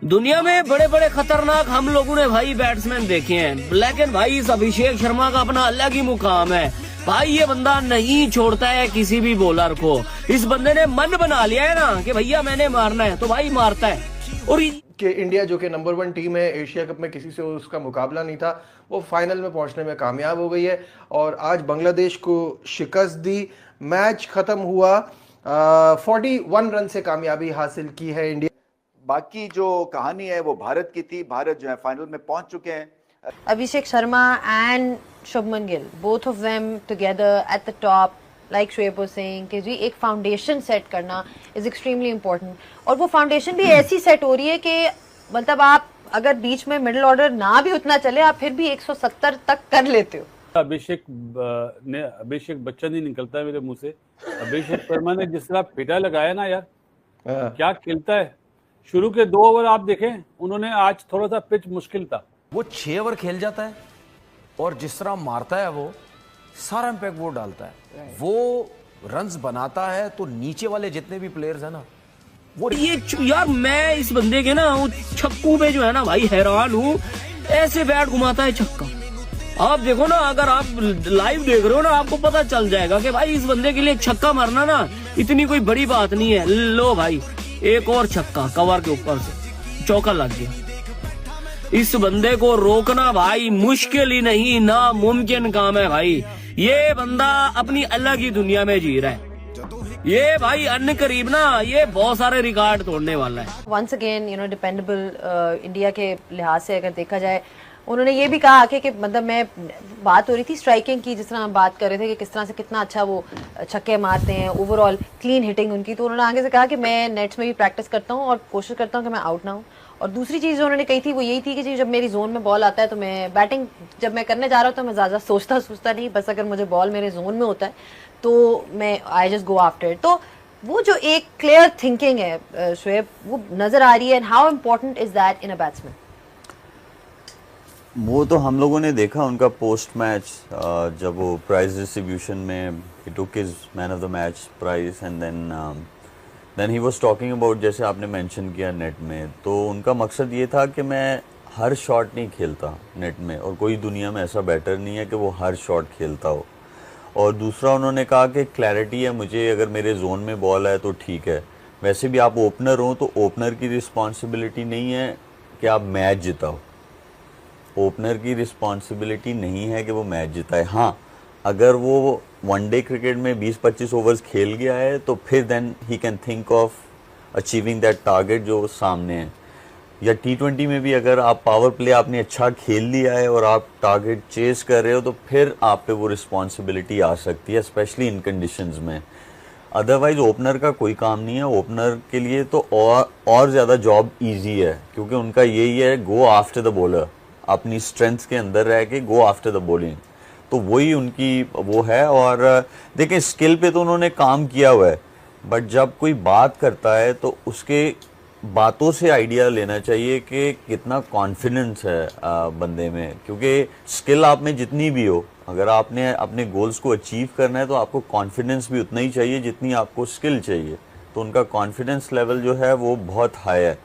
दुनिया में बड़े बड़े खतरनाक हम लोगों ने भाई बैट्समैन देखे हैं, लेकिन भाई इस अभिषेक शर्मा का अपना अलग ही मुकाम है। भाई ये बंदा नहीं छोड़ता है किसी भी बॉलर को। इस बंदे ने मन बना लिया है ना कि भैया मैंने मारना है, तो भाई मारता है। और कि इंडिया जो कि नंबर 1 टीम है, एशिया कप में किसी से उसका मुकाबला नहीं था, वो फाइनल में पहुंचने में कामयाब हो गई है और आज बांग्लादेश को शिकस्त दी। मैच खत्म हुआ, 41 रन से कामयाबी हासिल की है इंडिया। बाकी जो कहानी है वो भारत की थी। भारत जो है फाइनल में पहुंच चुके हैं। Abhishek Sharma and Shubman Gill, both of them together at the top, like Shoaib was saying, कि जी एक फाउंडेशन सेट करना is extremely important। और वो फाउंडेशन भी ऐसी सेट हो रही है कि मतलब आप अगर बीच में मिडिल ऑर्डर ना भी उतना चले, आप फिर भी 170 तक कर लेते हो। अभिषेक बच्चन ही निकलता है मेरे मुंह से। अभिषेक शर्मा ने जिस तरह पिटा लगाया ना यार, क्या खेलता है। शुरू के 2 ओवर आप देखें, उन्होंने आज थोड़ा सा पिच मुश्किल था, वो 6 ओवर खेल जाता है और जिस तरह मारता है वो सारा इम्पैक्ट वो डालता है, वो रन्स बनाता है। तो नीचे वाले जितने भी प्लेयर्स हैं ना, वो ये यार मैं इस बंदे के ना छक्कू पे जो है ना भाई हैरान हूँ। ऐसे बैट घुमाता है छक्का। आप देखो ना, अगर आप लाइव देख रहे हो ना, आपको पता चल जाएगा कि भाई इस बंदे के लिए छक्का मारना ना इतनी कोई बड़ी बात नहीं है। लो भाई एक और छक्का कवर के ऊपर से, चौका लग गया। इस बंदे को रोकना भाई मुश्किल ही नहीं, नामुमकिन काम है भाई। ये बंदा अपनी अलग ही दुनिया में जी रहा है। ये भाई अन्य करीब ना, ये बहुत सारे रिकॉर्ड तोड़ने वाला है। Once again you know dependable India के लिहाज से अगर देखा जाए, उन्होंने ये भी कहा कि मतलब मैं बात हो रही थी स्ट्राइकिंग की, जिस तरह हम बात कर रहे थे कि किस तरह से कितना अच्छा वो छक्के मारते हैं, ओवरऑल क्लीन हिटिंग उनकी। तो उन्होंने आगे से कहा कि मैं नेट्स में भी प्रैक्टिस करता हूँ और कोशिश करता हूँ कि मैं आउट ना हूँ। और दूसरी चीज़ जो उन्होंने कही थी वो यही थी कि जब मेरी जोन में बॉल आता है तो मैं बैटिंग जब मैं करने जा रहा हूँ तो मैं ज़्यादा सोचता नहीं, बस अगर मुझे बॉल मेरे जोन में होता है तो मैं I just go after it. तो वो जो एक क्लियर थिंकिंग है शोएब, वो नज़र आ रही है। And how important is that in a batsman? वो तो हम लोगों ने देखा उनका पोस्ट मैच, जब वो प्राइज डिस्ट्रीब्यूशन में he took his man of the match prize and then he was talking about, जैसे आपने मेंशन किया नेट में, तो उनका मकसद ये था कि मैं हर शॉट नहीं खेलता नेट में, और कोई दुनिया में ऐसा बैटर नहीं है कि वो हर शॉट खेलता हो। और दूसरा उन्होंने कहा कि क्लैरिटी है मुझे, अगर मेरे जोन में बॉल है तो ठीक है। वैसे भी आप ओपनर हो तो ओपनर की रिस्पॉन्सिबिलिटी नहीं है कि आप मैच जिताओ, ओपनर की रिस्पॉन्सिबिलिटी नहीं है कि वो मैच जिताए। हाँ, अगर वो वनडे क्रिकेट में 20-25 ओवर्स खेल गया है तो फिर then he can think of achieving that target जो सामने है। या T20 में भी अगर आप पावर प्ले आपने अच्छा खेल लिया है और आप टारगेट चेस कर रहे हो तो फिर आप पे वो रिस्पॉन्सिबिलिटी आ सकती है, स्पेशली इन कंडीशंस में। अदरवाइज ओपनर का कोई काम नहीं है। ओपनर के लिए तो और ज़्यादा जॉब ईजी है, क्योंकि उनका यही है गो आफ्टर द बॉलर, अपनी स्ट्रेंथ्स के अंदर रह के गो आफ्टर द बॉलिंग। तो वही उनकी वो है। और देखें स्किल पे तो उन्होंने काम किया हुआ है, बट जब कोई बात करता है तो उसके बातों से आइडिया लेना चाहिए कि कितना कॉन्फिडेंस है बंदे में, क्योंकि स्किल आप में जितनी भी हो, अगर आपने अपने गोल्स को अचीव करना है तो आपको कॉन्फिडेंस भी उतना ही चाहिए जितनी आपको स्किल चाहिए। तो उनका कॉन्फिडेंस लेवल जो है वो बहुत हाई है।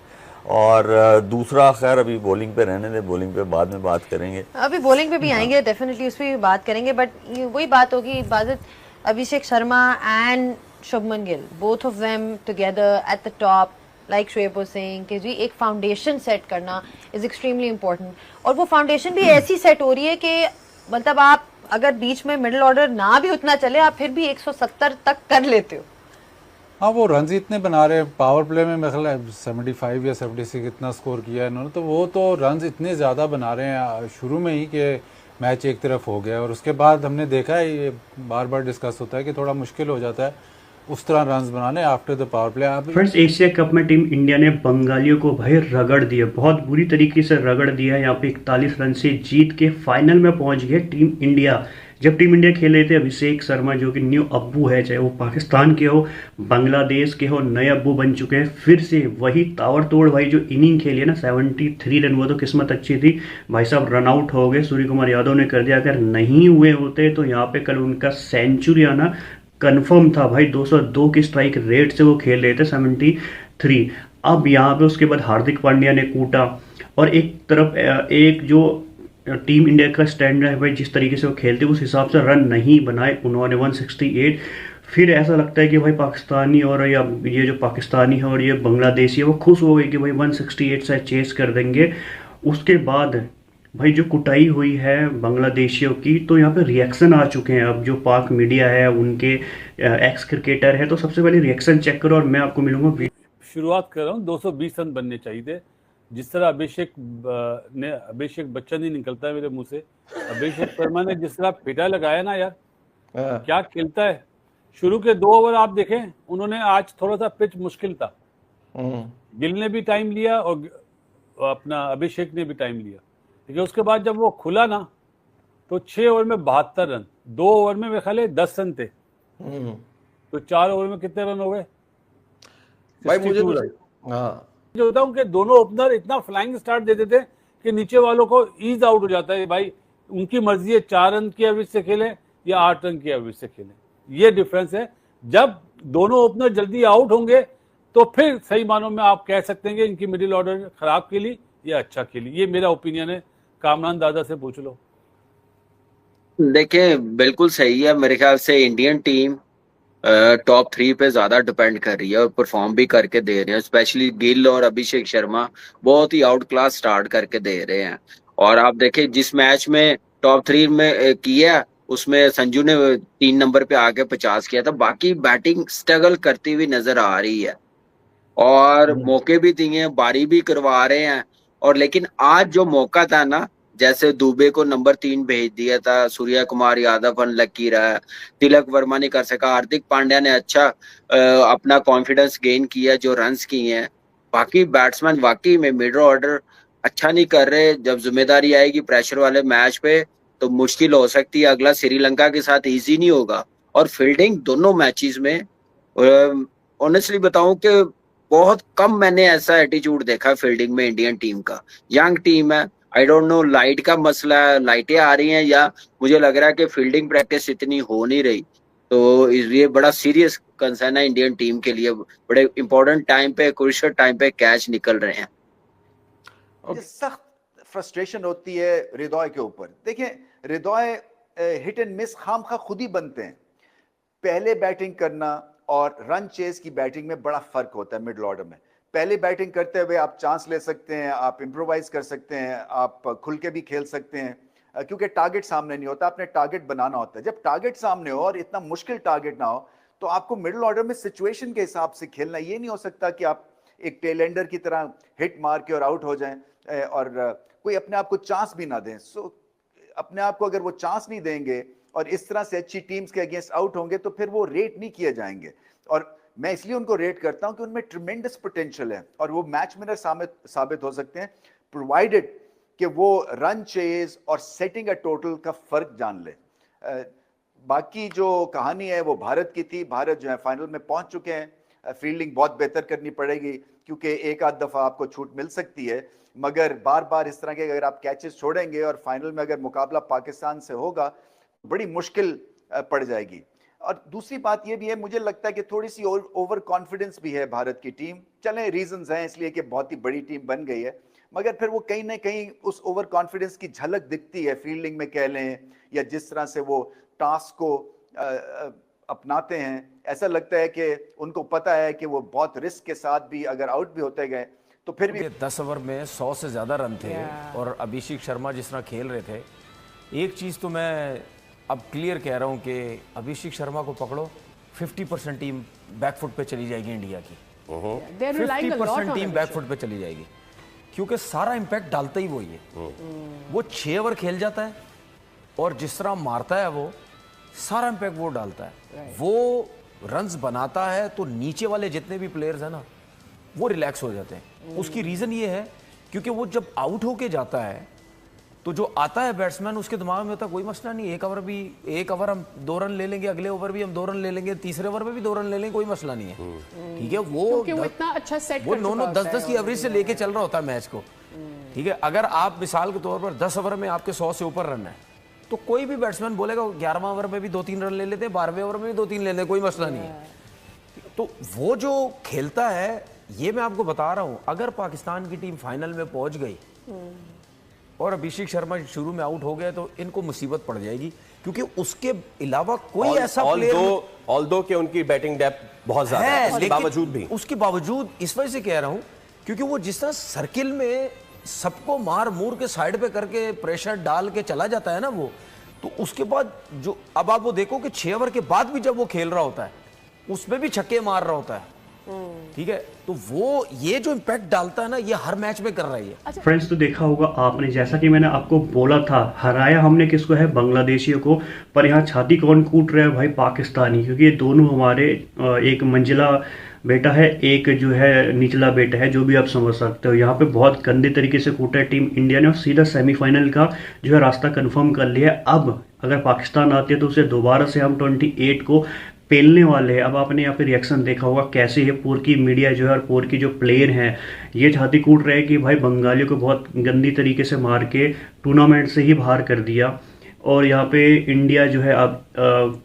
और दूसरा, खैर अभी बॉलिंग पे रहने दे, बॉलिंग पे बाद में बात करेंगे। अभी बॉलिंग पे भी आएंगे, डेफिनेटली उस पर भी बात करेंगे। बट वही बात होगी इबादत, Abhishek Sharma and Shubman Gill, both of them together at the top, like Shoaib was saying कि जी एक फाउंडेशन सेट करना इज एक्सट्रीमली इंपॉर्टेंट। और वो फाउंडेशन भी ऐसी सेट हो रही है कि मतलब आप अगर बीच में मिडिल ऑर्डर ना भी उतना चले, आप फिर भी 170 तक कर लेते हो। हाँ, वो रन इतने बना रहे हैं पावर प्ले में, मेरे ख्याल 75 या 76 इतना स्कोर किया है इन्होंने। तो वो तो रन इतने ज़्यादा बना रहे हैं शुरू में ही कि मैच एक तरफ हो गया। और उसके बाद हमने देखा है, ये बार बार डिस्कस होता है कि थोड़ा मुश्किल हो जाता है उस तरह रन्स बनाने after the power play. First Asia cup में टीम इंडिया ने बंगालियों को भाई रगड़ दिया, बहुत बुरी तरीके से रगड़ दिया। यहाँ पे 41 रन से जीत के फाइनल में पहुंच गया टीम इंडिया। जब टीम इंडिया खेल रहे थे, अभिषेक शर्मा जो कि न्यू अब्बू है, चाहे वो पाकिस्तान के हो, बांग्लादेश के हो, नए अब्बू बन चुके हैं। फिर से वही ताबड़तोड़ भाई जो इनिंग खेली है ना, 73 रन, वो तो किस्मत अच्छी थी भाई साहब, रन आउट हो गए। सूर्य कुमार यादव ने कर दिया। अगर नहीं हुए होते तो यहाँ पे कल उनका सेंचुरी आना कन्फर्म था भाई। 202 की स्ट्राइक रेट से वो खेल रहे थे, 73। अब यहाँ पे उसके बाद हार्दिक पांड्या ने कूटा, और एक तरफ एक जो टीम इंडिया का स्टैंड है भाई, जिस तरीके से वो खेलते उस हिसाब से रन नहीं बनाए उन्होंने 168। फिर ऐसा लगता है कि भाई पाकिस्तानी और या ये जो पाकिस्तानी है और ये बांग्लादेशी है वो खुश हो गए कि भाई 168 से चेस कर देंगे। उसके बाद भाई जो कुटाई हुई है बांग्लादेशियों की, तो यहाँ पे रिएक्शन आ चुके हैं। अब जो पाक मीडिया है, उनके एक्स क्रिकेटर है, तो सबसे पहले रिएक्शन चेक करो और मैं आपको मिलूंगा। शुरुआत कर रहा हूँ, 220 रन बनने चाहिए थे। जिस तरह अभिषेक बच्चन ही निकलता है मेरे मुंह से, अभिषेक शर्मा ने जिस तरह पिटा लगाया ना यार, क्या खेलता है। शुरू के 2 ओवर आप देखें, उन्होंने आज थोड़ा सा पिच मुश्किल था, गिल ने भी टाइम लिया और अपना अभिषेक ने भी टाइम लिया, ठीक है। उसके बाद जब वो खुला ना, तो 6 ओवर में 72 रन, 2 ओवर में मेरे ख्याल है 10 रन थे, तो 4 ओवर में कितने रन हो गए भाई? मुझे जो होता है, दोनों ओपनर इतना फ्लाइंग स्टार्ट देते थे कि नीचे वालों को ईज आउट हो जाता है। भाई उनकी मर्जी है 4 रन की एवरेज से खेले या 8 रन की एवरेज से खेले, ये डिफरेंस है। जब दोनों ओपनर जल्दी आउट होंगे तो फिर सही मानों में आप कह सकते हैं कि इनकी मिडिल ऑर्डर खराब खेली या अच्छा खेली। ये मेरा ओपिनियन है, कामरान दादा से पूछ लो। देखिए बिल्कुल सही है, मेरे ख्याल से इंडियन टीम टॉप 3 पे ज्यादा डिपेंड कर रही है और परफॉर्म भी करके दे रहे हैं। स्पेशली गिल और अभिषेक शर्मा बहुत ही आउट क्लास स्टार्ट करके दे रहे हैं। और आप देखें जिस मैच में टॉप 3 में किया, उसमें संजू ने 3 नंबर पे आके 50 किया था। बाकी बैटिंग स्ट्रगल करती हुई नजर आ रही है और मौके भी दिए, बारी भी करवा रहे हैं। और लेकिन आज जो मौका था ना, जैसे दुबे को नंबर 3 भेज दिया था, सूर्या कुमार यादव अनलकी रहा है, तिलक वर्मा नहीं कर सका, हार्दिक पांड्या ने अच्छा अपना कॉन्फिडेंस गेन किया जो रन्स किए हैं। बाकी बैट्समैन वाकई में मिडल ऑर्डर अच्छा नहीं कर रहे। जब जिम्मेदारी आएगी प्रेशर वाले मैच पे तो मुश्किल हो सकती है। अगला श्रीलंका के साथ इजी नहीं होगा। और फील्डिंग दोनों मैचेस में ऑनेस्टली बताऊं कि बहुत कम मैंने ऐसा एटीट्यूड देखा फील्डिंग में इंडियन टीम का। यंग टीम है, आई डोंट नो लाइट का मसला है, लाइटें आ रही हैं, या मुझे लग रहा है कि फील्डिंग प्रैक्टिस इतनी हो नहीं रही। तो ये बड़ा सीरियस कंसर्न है इंडियन टीम के लिए। बड़े इंपॉर्टेंट टाइम पे, क्रूशियल टाइम पे कैच निकल रहे हैं। सख्त फ्रस्ट्रेशन होती है हृदय के ऊपर। देखिए हृदय हिट एंड मिस खामखा खुद ही बनते हैं। पहले बैटिंग करना और रन चेस की बैटिंग में बड़ा फर्क होता है। मिडिल ऑर्डर में पहले बैटिंग करते हुए आप चांस ले सकते हैं, आप इम्प्रोवाइज कर सकते हैं, आप खुल के भी खेल सकते हैं, क्योंकि टारगेट सामने नहीं होता। आपने टारगेट बनाना होता है। जब टारगेट सामने हो और इतना मुश्किल टारगेट ना हो, तो आपको मिडिल ऑर्डर में सिचुएशन के हिसाब से खेलना। ये नहीं हो सकता कि आप एक टेल एंडर की तरह हिट मार के और आउट हो जाएं और कोई अपने आप को चांस भी ना दें। सो अपने आप को अगर वो चांस नहीं देंगे और इस तरह से अच्छी टीम्स के अगेंस्ट आउट होंगे, तो फिर वो रेट नहीं किए जाएंगे। और मैं इसलिए उनको रेट करता हूं कि उनमें ट्रिमेंडस पोटेंशियल है और वो मैच विनर साबित हो सकते हैं, प्रोवाइडेड कि वो रन चेज और सेटिंग अ टोटल का फर्क जान ले। बाकी जो कहानी है वो भारत की थी। भारत जो है फाइनल में पहुंच चुके हैं। फील्डिंग बहुत बेहतर करनी पड़ेगी, क्योंकि एक आध दफा आपको छूट मिल सकती है, मगर बार बार इस तरह के अगर आप कैचेस छोड़ेंगे और फाइनल में अगर मुकाबला पाकिस्तान से होगा, बड़ी मुश्किल पड़ जाएगी। और दूसरी बात यह भी है, मुझे लगता है कि थोड़ी सी ओवर कॉन्फिडेंस भी है भारत की टीम। चले रीजंस हैं इसलिए कि बहुत ही बड़ी टीम बन गई है, मगर फिर वो कहीं ना कहीं उस ओवर कॉन्फिडेंस की झलक दिखती है फील्डिंग में कह लें, या जिस तरह से वो टास्क को अपनाते हैं। ऐसा लगता है कि उनको पता है कि वो बहुत रिस्क के साथ भी अगर आउट भी होते गए तो फिर भी 10 ओवर में 100 से ज़्यादा रन थे। और अभिषेक शर्मा जिस तरह खेल रहे थे, एक चीज़ तो मैं अब क्लियर कह रहा हूं कि अभिषेक शर्मा को पकड़ो, 50% टीम बैकफुट पे चली जाएगी इंडिया की। 50% टीम बैकफुट पे चली जाएगी, क्योंकि सारा इंपैक्ट डालता ही वही है। वो 6 ओवर खेल जाता है और जिस तरह मारता है वो सारा इंपैक्ट वो डालता है। वो रन्स बनाता है तो नीचे वाले जितने भी प्लेयर्स हैं ना, वो रिलैक्स हो जाते हैं। उसकी रीज़न ये है क्योंकि वो जब आउट होके जाता है तो जो आता है बैट्समैन, उसके दिमाग में होता है कोई मसला नहीं, एक ओवर हम 2 रन ले लेंगे, अगले ओवर भी हम 2 रन ले लेंगे, तीसरे ओवर में भी 2 रन ले लेंगे, कोई मसला नहीं है। ठीक है, वो इतना अच्छा सेट, वो 9-10 की एवरेज से लेके चल रहा होता है मैच को। ठीक है, अगर आप मिसाल के तौर पर 10 ओवर में आपके 100 से ऊपर रन है, तो कोई भी बैट्समैन बोलेगा 11वां ओवर में भी 2-3 रन ले लेते हैं, 12वें ओवर में भी 2-3 ले लेते हैं, कोई मसला नहीं है। तो वो जो खेलता है, ये मैं आपको बता रहा हूं, अगर पाकिस्तान की टीम फाइनल में पहुंच गई और अभिषेक शर्मा शुरू में आउट हो गए तो इनको मुसीबत पड़ जाएगी, क्योंकि उसके अलावा कोई ऐसा प्लेयर, ऑल्दो के उनकी बैटिंग डेप्थ बहुत ज्यादा है, उसके बावजूद इस वजह से कह रहा हूं क्योंकि वो जिस तरह सर्किल में सबको मार मूर के साइड पे करके प्रेशर डाल के चला जाता है ना वो, तो उसके बाद जो अब आप वो देखो कि 6 ओवर के बाद भी जब वो खेल रहा होता है उसमें भी छक्के मार रहा होता है, ठीक है, तो वो ये जो इम्पैक्ट डालता है ना ये हर मैच में कर रही है। फ्रेंड्स, तो देखा होगा आपने, जैसा कि मैंने आपको बोला था, हराया हमने किसको है, बांग्लादेशियों को, पर यहाँ छाती कौन कूट रहा है भाई, पाकिस्तानी, क्योंकि ये दोनों हमारे एक मंजिला बेटा है, एक जो है निचला बेटा है, जो भी आप समझ सकते हो। यहाँ पे बहुत गंदे तरीके से कूटा है टीम इंडिया ने और सीधा सेमीफाइनल का जो है रास्ता कंफर्म कर लिया है। अब अगर पाकिस्तान आती है तो उसे दोबारा से हम 28 को पेलने वाले हैं। अब आपने यहाँ पे रिएक्शन देखा होगा कैसे ये पूर की मीडिया जो है और पूर की जो प्लेयर हैं ये छाती कूट रहे हैं कि भाई बंगालियों को बहुत गंदी तरीके से मार के टूर्नामेंट से ही बाहर कर दिया, और यहाँ पे इंडिया जो है अब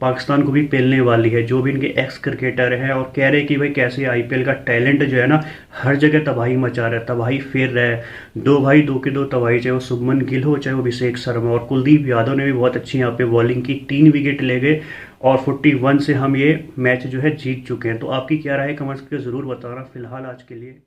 पाकिस्तान को भी पेलने वाली है, जो भी इनके एक्स क्रिकेटर हैं, और कह रहे हैं कि भाई कैसे आईपीएल का टैलेंट जो है ना हर जगह तबाही मचा रहा है, तबाही फेर रहा है, दो भाई दो के दो तबाही, चाहे वो शुभमन गिल हो चाहे वो अभिषेक शर्मा, और कुलदीप यादव ने भी बहुत अच्छी यहाँ पे बॉलिंग की, 3 विकेट ले गए और 41 से हम ये मैच जो है जीत चुके हैं। तो आपकी क्या राय है कमेंट्स करके ज़रूर बताना। फिलहाल आज के लिए